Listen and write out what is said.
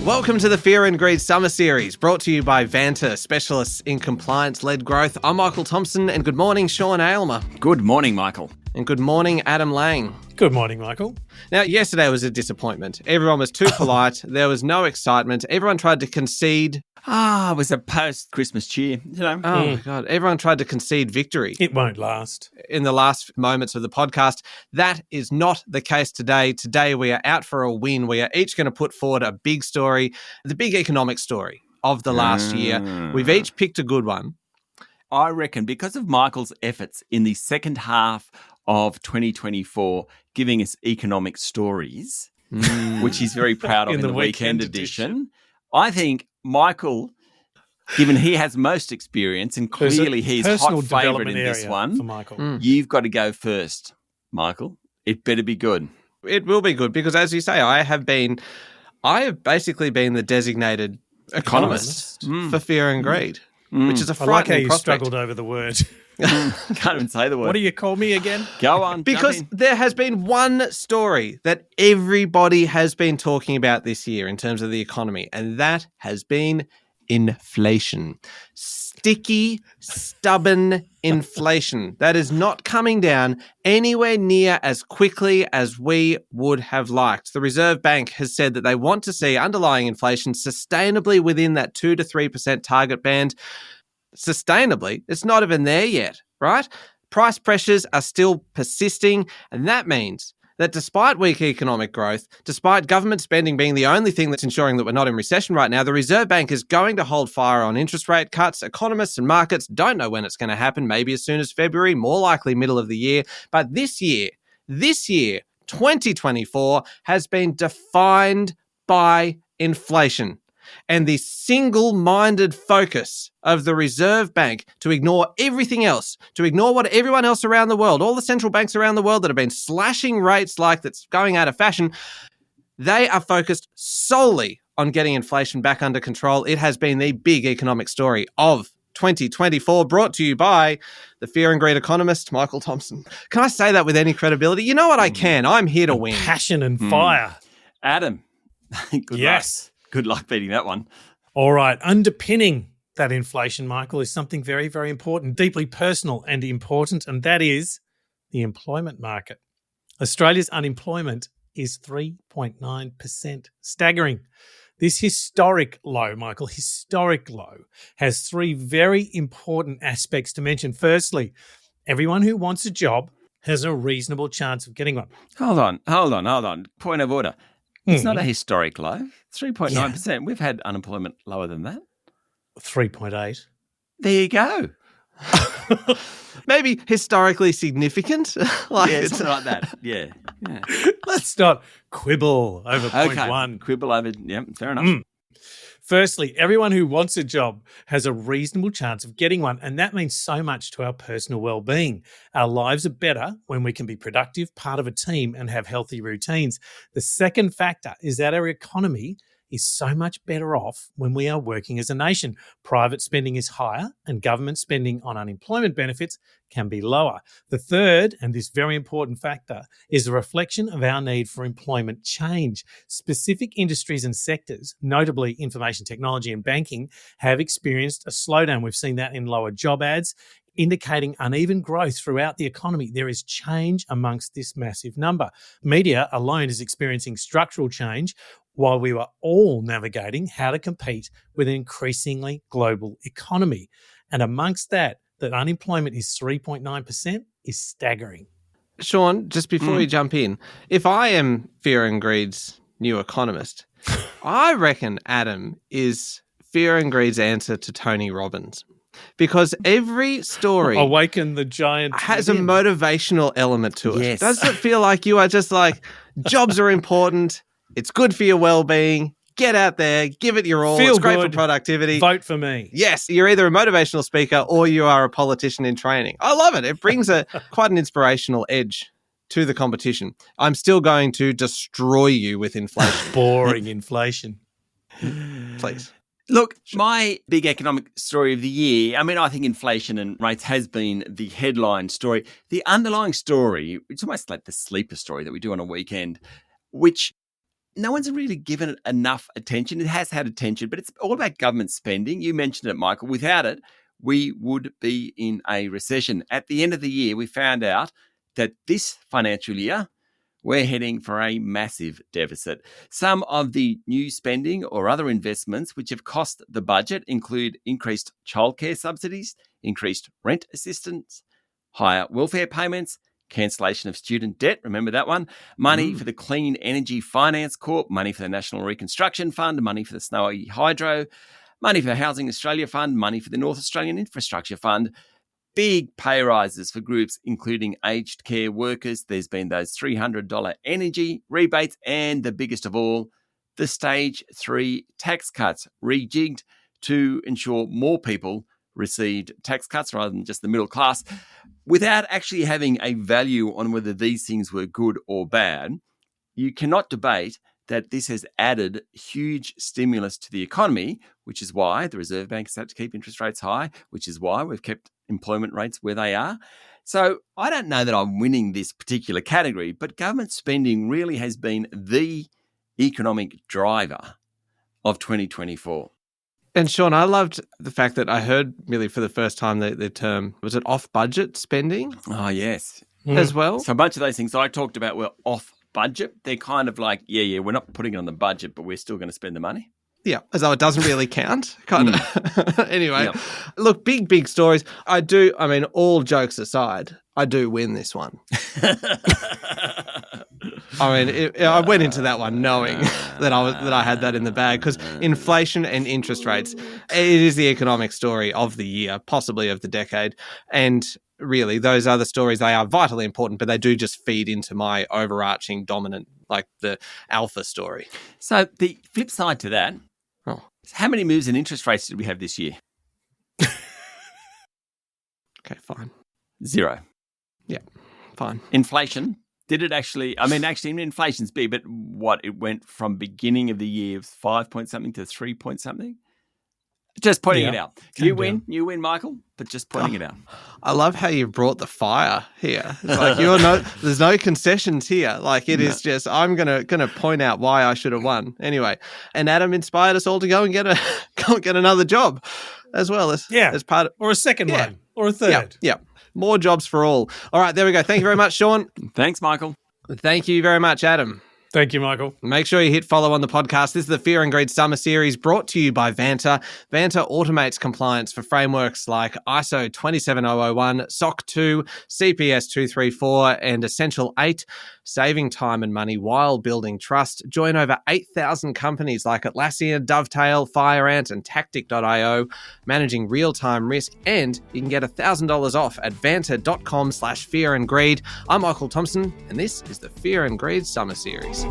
Welcome to the Fear and Greed Summer Series, brought to you by Vanta, specialists in compliance-led growth. I'm Michael Thompson, and good morning, Sean Aylmer. Good morning, Michael. And good morning, Adam Lang. Good morning, Michael. Now, yesterday was a disappointment. Everyone was too polite. There was no excitement. Everyone tried to concede. It was a post-Christmas cheer, Oh, my God. Everyone tried to concede victory. It won't last. In the last moments of the podcast. That is not the case today. Today, we are out for a win. We are each going to put forward a big story, the big economic story of the last year. We've each picked a good one. I reckon because of Michael's efforts in the second half of 2024, giving us economic stories, which he's very proud of in the weekend edition. I think Michael, given he has most experience and clearly he's hot favourite in this one, for Michael. You've got to go first, Michael. It better be good. It will be good because, as you say, I have basically been the designated economist for Fear and Greed, which is a frightening I like how you prospect. struggled over the word. Can't even say the word. What do you call me again? Go on. Because there has been one story that everybody has been talking about this year in terms of the economy, and that has been inflation. Sticky, stubborn inflation that is not coming down anywhere near as quickly as we would have liked. The Reserve Bank has said that they want to see underlying inflation sustainably within that 2 to 3% target band. Sustainably, it's not even there yet, right? Price pressures are still persisting, and that means that despite weak economic growth, despite government spending being the only thing that's ensuring that we're not in recession right now, the Reserve Bank is going to hold fire on interest rate cuts. Economists and markets don't know when it's going to happen, maybe as soon as February, more likely middle of the year. But this year, 2024, has been defined by inflation. And the single-minded focus of the Reserve Bank to ignore everything else, to ignore what everyone else around the world, all the central banks around the world that have been slashing rates like that's going out of fashion, they are focused solely on getting inflation back under control. It has been the big economic story of 2024, brought to you by the Fear and Greed economist, Michael Thompson. Can I say that with any credibility? You know what I can. I'm here to win. Passion and fire. Adam, good Yes. luck. Good luck beating that one. All right. Underpinning that inflation, Michael, is something very, very important, deeply personal and important, and that is the employment market. Australia's unemployment is 3.9%. Staggering. This historic low, Michael, historic low, has three very important aspects to mention. Firstly, everyone who wants a job has a reasonable chance of getting one. Hold on. Point of order. It's not a historic low. 3.9%. Yeah. We've had unemployment lower than that. 3.8. There you go. Maybe historically significant. It's like that. Yeah. Let's not quibble over point one. Quibble over, fair enough. Firstly, everyone who wants a job has a reasonable chance of getting one, and that means so much to our personal well-being. Our lives are better when we can be productive, part of a team, and have healthy routines. The second factor is that our economy is so much better off when we are working as a nation. Private spending is higher and government spending on unemployment benefits can be lower. The third, and this very important factor, is a reflection of our need for employment change. Specific industries and sectors, notably information technology and banking, have experienced a slowdown. We've seen that in lower job ads, indicating uneven growth throughout the economy. There is change amongst this massive number. Media alone is experiencing structural change, while we were all navigating how to compete with an increasingly global economy. And amongst that unemployment is 3.9% is staggering. Sean, just before you jump in, if I am Fear and Greed's new economist, I reckon Adam is Fear and Greed's answer to Tony Robbins. Because every story Awaken the giant has a motivational element to it. Yes. Doesn't it feel like you are just like, jobs are important, it's good for your well-being, get out there, give it your all, Feel it's great good, for productivity. Vote for me. Yes, you're either a motivational speaker or you are a politician in training. I love it. It brings quite an inspirational edge to the competition. I'm still going to destroy you with inflation. Boring inflation. Please. Look, my big economic story of the year, I think inflation and rates has been the headline story. The underlying story, it's almost like the sleeper story that we do on a weekend, which no one's really given it enough attention. It has had attention, but it's all about government spending. You mentioned it, Michael. Without it, we would be in a recession. At the end of the year, we found out that this financial year, we're heading for a massive deficit. Some of the new spending or other investments which have cost the budget include increased childcare subsidies, increased rent assistance, higher welfare payments, cancellation of student debt, remember that one, money for the Clean Energy Finance Corp, money for the National Reconstruction Fund, money for the Snowy Hydro, money for the Housing Australia Fund, money for the North Australian Infrastructure Fund, big pay rises for groups including aged care workers. There's been those $300 energy rebates, and the biggest of all, the Stage 3 tax cuts, rejigged to ensure more people received tax cuts rather than just the middle class, without actually having a value on whether these things were good or bad. You cannot debate that this has added huge stimulus to the economy, which is why the Reserve Bank has had to keep interest rates high, which is why we've kept employment rates where they are. So I don't know that I'm winning this particular category, but government spending really has been the economic driver of 2024. And Sean, I loved the fact that I heard really for the first time the term, was it off-budget spending? Oh, yes. As well? So a bunch of those things I talked about were off-budget. They're kind of like, we're not putting it on the budget, but we're still going to spend the money. Yeah, as though it doesn't really count, kind of. Anyway, Look, big stories. All jokes aside, I do win this one. I went into that one knowing that I had that in the bag, because inflation and interest rates, it is the economic story of the year, possibly of the decade. And really, those other stories, they are vitally important, but they do just feed into my overarching dominant, like the alpha story. So the flip side to that, how many moves in interest rates did we have this year? Okay, fine. 0. Yeah, fine. Inflation. Did it actually, inflation's big, but it went from beginning of the year 5 point something to 3 point something? Just pointing it out. You win, Michael, but just pointing it out. I love how you brought the fire here. It's like there's no concessions here. Like it is just, I'm gonna point out why I should have won. Anyway, and Adam inspired us all to go and get another job, as well as part of, or a second one, or a third. Yeah. More jobs for all. All right, there we go. Thank you very much, Sean. Thanks, Michael. Thank you very much, Adam. Thank you, Michael. Make sure you hit follow on the podcast. This is the Fear and Greed Summer Series, brought to you by Vanta. Vanta automates compliance for frameworks like ISO 27001, SOC 2, CPS 234, and Essential 8, saving time and money while building trust. Join over 8,000 companies like Atlassian, Dovetail, FireAnt, and Tactic.io, managing real-time risk, and you can get $1,000 off at vanta.com/fearandgreed. I'm Michael Thompson, and this is the Fear and Greed Summer Series.